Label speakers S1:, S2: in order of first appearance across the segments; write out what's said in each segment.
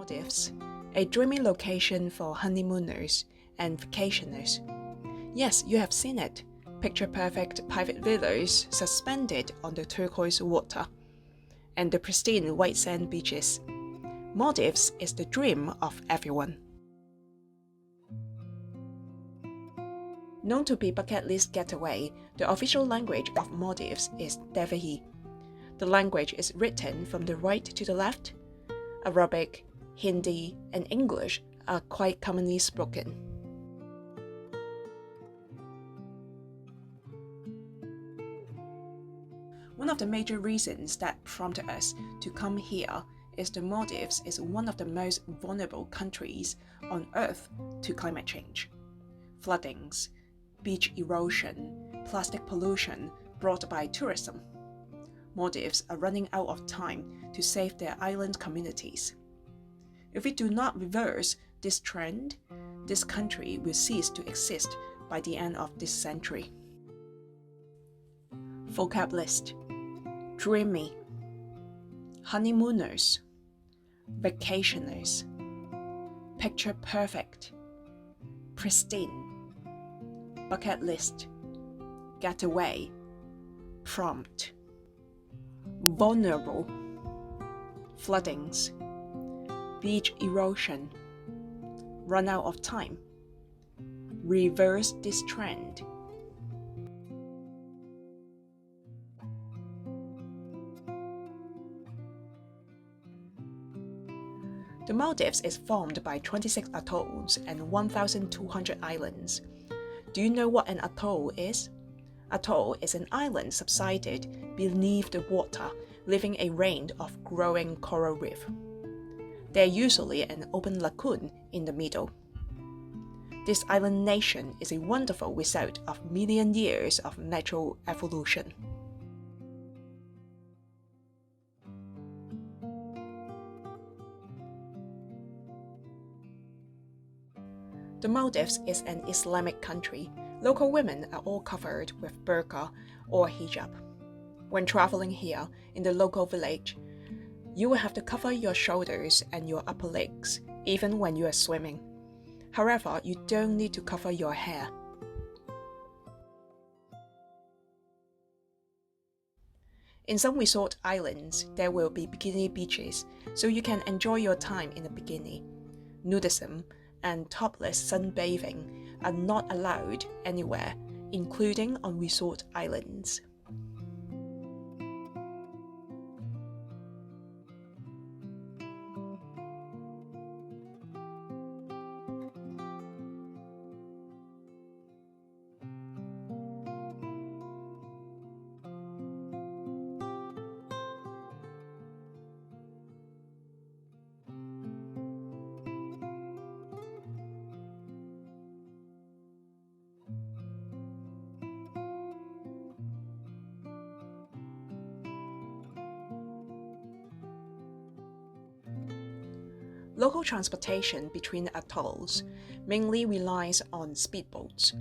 S1: Maldives, a dreamy location for honeymooners and vacationers. Yes, you have seen it. Picture-perfect private villas suspended on the turquoise water, and the pristine white sand beaches. Maldives is the dream of everyone. Known to be bucket list getaway, the official language of Maldives is Devahi. The language is written from the right to the left. Arabic, Hindi, and English are quite commonly spoken. One of the major reasons that prompted us to come here is the Maldives is one of the most vulnerable countries on Earth to climate change. Floodings, beach erosion, plastic pollution brought by tourism. Maldives are running out of time to save their island communities. If we do not reverse this trend, this country will cease to exist by the end of this century. Vocab list: dreamy, honeymooners, vacationers, picture perfect, pristine, bucket list, getaway, prompt, vulnerable, floodings, beach erosion, run out of time, reverse this trend. The Maldives is formed by 26 atolls and 1,200 islands. Do you know what an atoll is? Atoll is an island subsided beneath the water, leaving a range of growing coral reef. There is usually an open lagoon in the middle. This island nation is a wonderful result of million years of natural evolution. The Maldives is an Islamic country. Local women are all covered with burqa or hijab. When traveling here in the local village, you will have to cover your shoulders and your upper legs, even when you are swimming. However, you don't need to cover your hair. In some resort islands, there will be bikini beaches, so you can enjoy your time in a bikini. Nudism and topless sunbathing are not allowed anywhere, including on resort islands. Local transportation between atolls mainly relies on speedboats.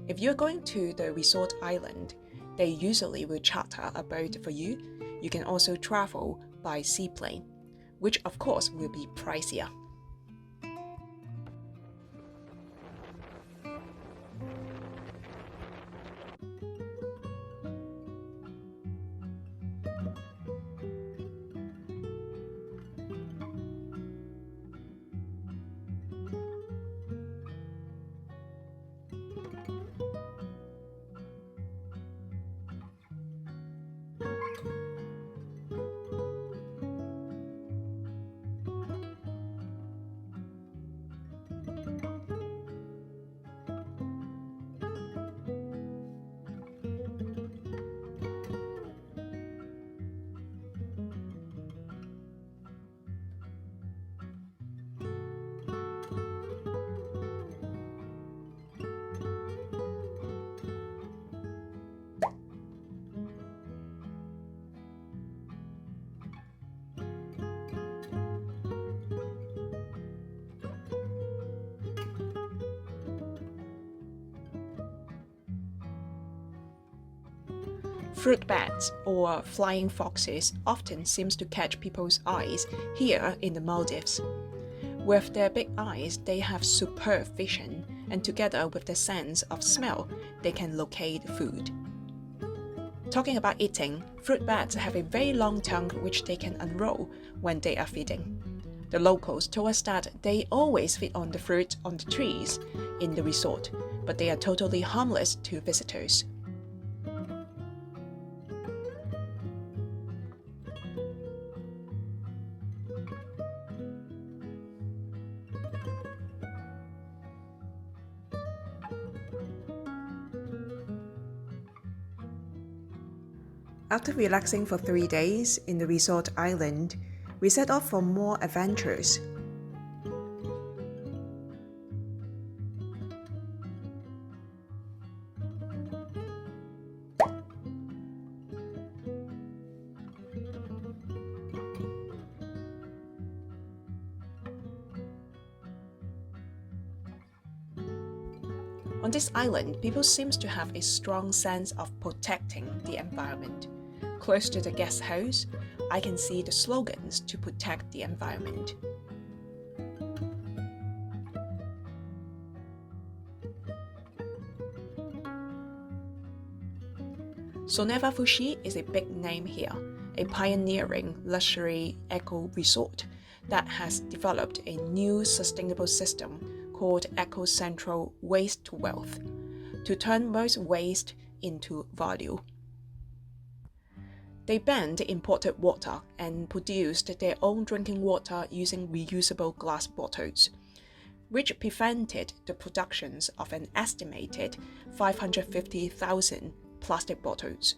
S1: If you're going to the resort island, they usually will charter a boat for you. You can also travel by seaplane, which of course will be pricier. Fruit bats or flying foxes often seems to catch people's eyes here in the Maldives. With their big eyes, they have superb vision, and together with the sense of smell, they can locate food. Talking about eating, fruit bats have a very long tongue which they can unroll when they are feeding. The locals told us that they always feed on the fruit on the trees in the resort, but they are totally harmless to visitors. After relaxing for 3 days in the resort island, we set off for more adventures. On this island, people seem to have a strong sense of protecting the environment. Close to the guest house, I can see the slogans to protect the environment. Soneva Fushi is a big name here, a pioneering luxury eco-resort that has developed a new sustainable system called Eco-Central Waste to Wealth, to turn most waste into value. They banned imported water and produced their own drinking water using reusable glass bottles, which prevented the production of an estimated 550,000 plastic bottles.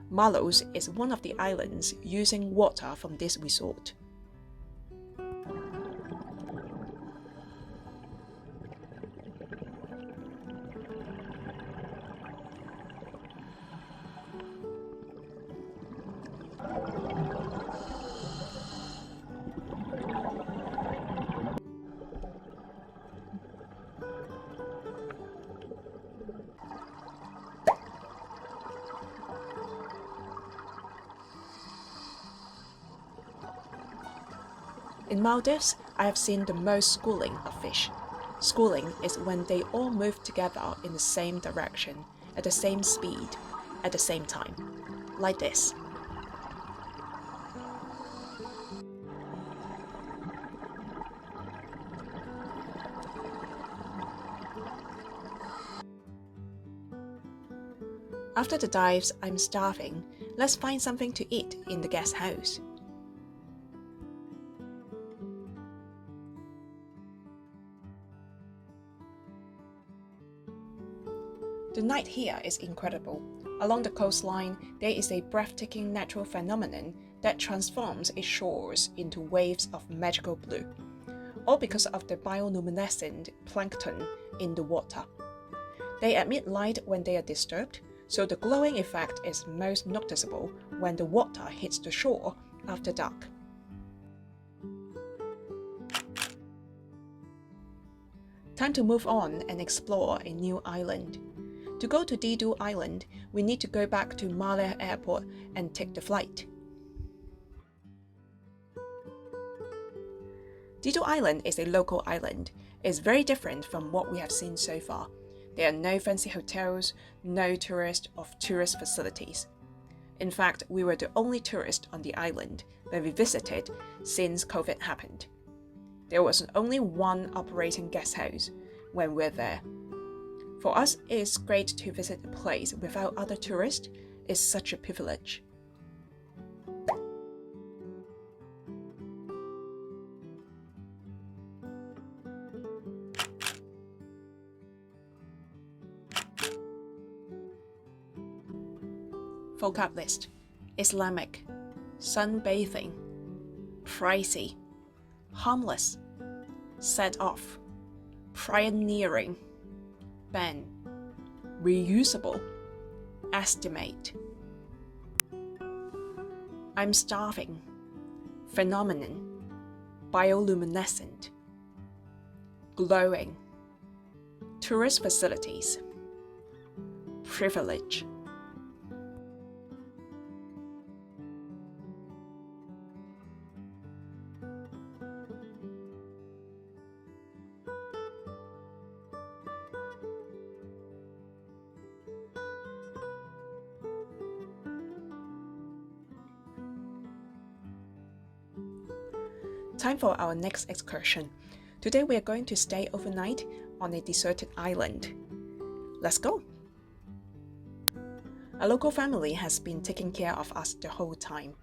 S1: Maalhos is one of the islands using water from this resort. In Maldives, I have seen the most schooling of fish. Schooling is when they all move together in the same direction, at the same speed, at the same time, like this. After the dives, I'm starving. Let's find something to eat in the guest house. The night here is incredible. Along the coastline, there is a breathtaking natural phenomenon that transforms its shores into waves of magical blue, all because of the bioluminescent plankton in the water. They emit light when they are disturbed, so the glowing effect is most noticeable when the water hits the shore after dark. Time to move on and explore a new island. To go to Didu Island, we need to go back to Malé Airport and take the flight. Didu Island is a local island. It's very different from what we have seen so far. There are no fancy hotels, no tourist or tourist facilities. In fact, we were the only tourist on the island that we visited since COVID happened. There was only one operating guest house when we were there. For us, it is great to visit a place without other tourists. It's such a privilege. Vocab list: Islamic, sunbathing, pricey, harmless, set off, pioneering, ban, reusable, estimate. I'm starving, phenomenon, bioluminescent, glowing, tourist facilities, privilege. Time for our next excursion. Today we are going to stay overnight on a deserted island. Let's go! A local family has been taking care of us the whole time.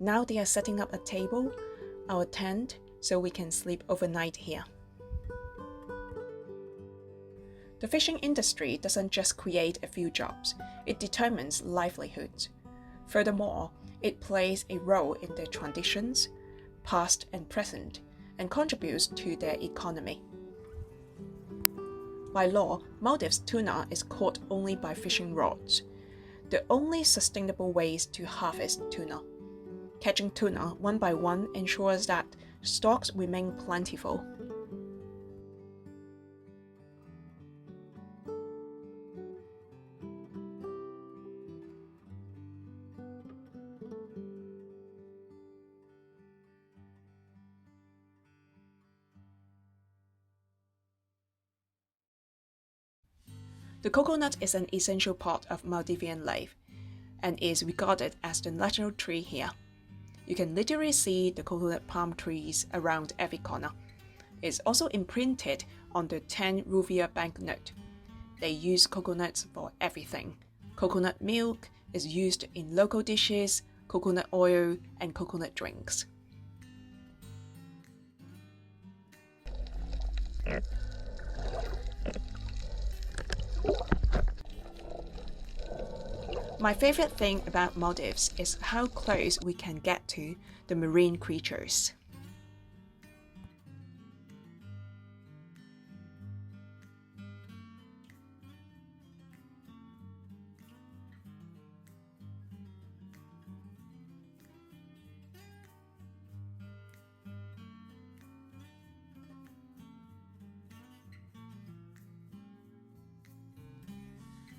S1: Now they are setting up a table, our tent, so we can sleep overnight here. The fishing industry doesn't just create a few jobs, it determines livelihoods. Furthermore, it plays a role in their traditions, past and present, and contributes to their economy. By law, Maldives tuna is caught only by fishing rods, the only sustainable ways to harvest tuna. Catching tuna one by one ensures that stocks remain plentiful. The coconut is an essential part of Maldivian life and is regarded as the national tree here. You can literally see the coconut palm trees around every corner. It's also imprinted on the 10 rupiah banknote. They use coconuts for everything. Coconut milk is used in local dishes, coconut oil, and coconut drinks. My favorite thing about Maldives is how close we can get to the marine creatures.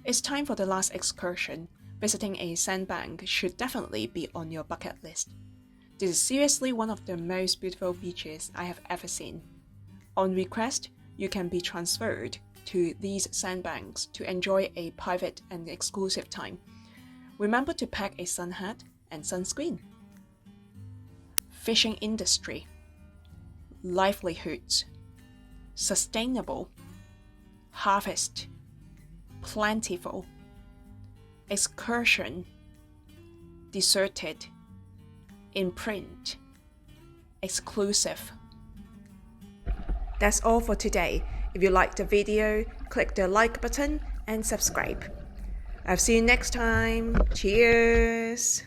S1: It's time for the last excursion. Visiting a sandbank should definitely be on your bucket list. This is seriously one of the most beautiful beaches I have ever seen. On request, you can be transferred to these sandbanks to enjoy a private and exclusive time. Remember to pack a sun hat and sunscreen. Fishing industry, livelihoods, sustainable, harvest, plentiful, excursion, deserted, imprint, exclusive. That's all for today. If you liked the video, click the like button and subscribe. I'll see you next time. Cheers!